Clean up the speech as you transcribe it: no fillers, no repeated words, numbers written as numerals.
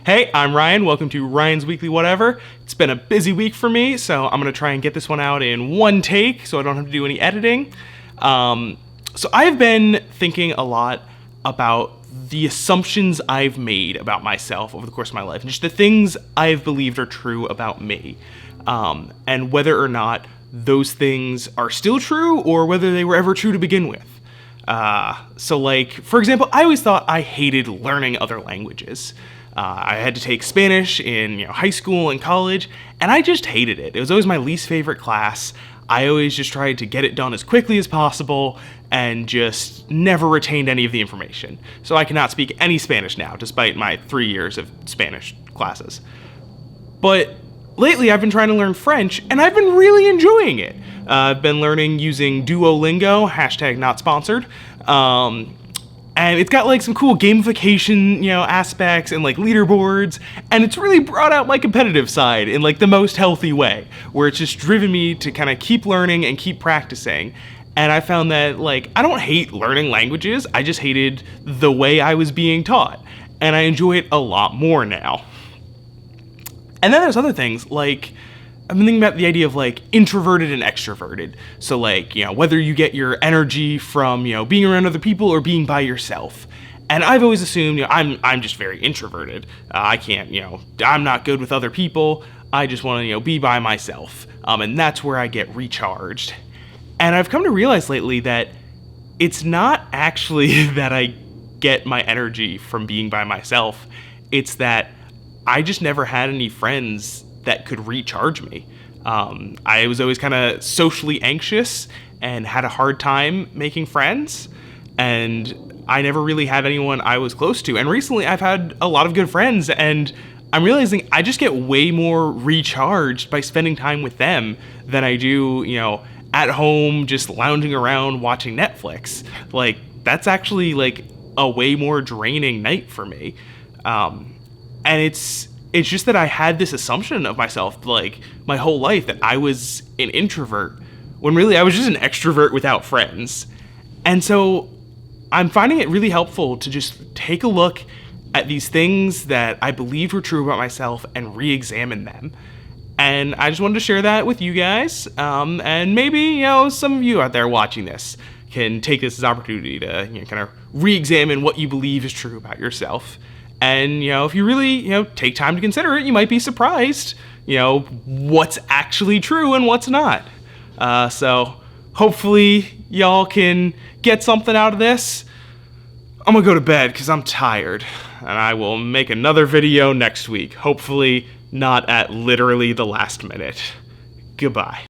Hey, I'm Ryan. Welcome to Ryan's Weekly Whatever. It's been a busy week for me, so I'm going to try and get this one out in one take so I don't have to do any editing. So I've been thinking a lot about the assumptions I've made about myself over the course of my life, and just the things I've believed are true about me, and whether or not those things are still true or whether they were ever true to begin with. For example, I always thought I hated learning other languages. I had to take Spanish in high school and college, and I just hated it. It was always my least favorite class. I always just tried to get it done as quickly as possible and just never retained any of the information. So I cannot speak any Spanish now, despite my 3 years of Spanish classes. But lately I've been trying to learn French, and I've been really enjoying it. I've been learning using Duolingo, #not-sponsored. And it's got some cool gamification, aspects and leaderboards, and it's really brought out my competitive side in the most healthy way, where it's just driven me to kind of keep learning and keep practicing. And I found that I don't hate learning languages, I just hated the way I was being taught, and I enjoy it a lot more now. And then there's other things I've been thinking about the idea of introverted and extroverted. So whether you get your energy from being around other people or being by yourself. And I've always assumed I'm just very introverted. I can't I'm not good with other people. I just want to be by myself. And that's where I get recharged. And I've come to realize lately that it's not actually that I get my energy from being by myself. It's that I just never had any friends that could recharge me. I was always kind of socially anxious and had a hard time making friends, and I never really had anyone I was close to. And recently I've had a lot of good friends, and I'm realizing I just get way more recharged by spending time with them than I do, at home just lounging around watching Netflix. That's actually a way more draining night for me. And it's just that I had this assumption of myself, my whole life, that I was an introvert, when really I was just an extrovert without friends. And so I'm finding it really helpful to just take a look at these things that I believed were true about myself and re-examine them. And I just wanted to share that with you guys. And maybe, some of you out there watching this can take this as an opportunity to kind of re-examine what you believe is true about yourself. And, if you really, take time to consider it, you might be surprised, what's actually true and what's not. So hopefully y'all can get something out of this. I'm gonna go to bed because I'm tired, and I will make another video next week. Hopefully not at literally the last minute. Goodbye.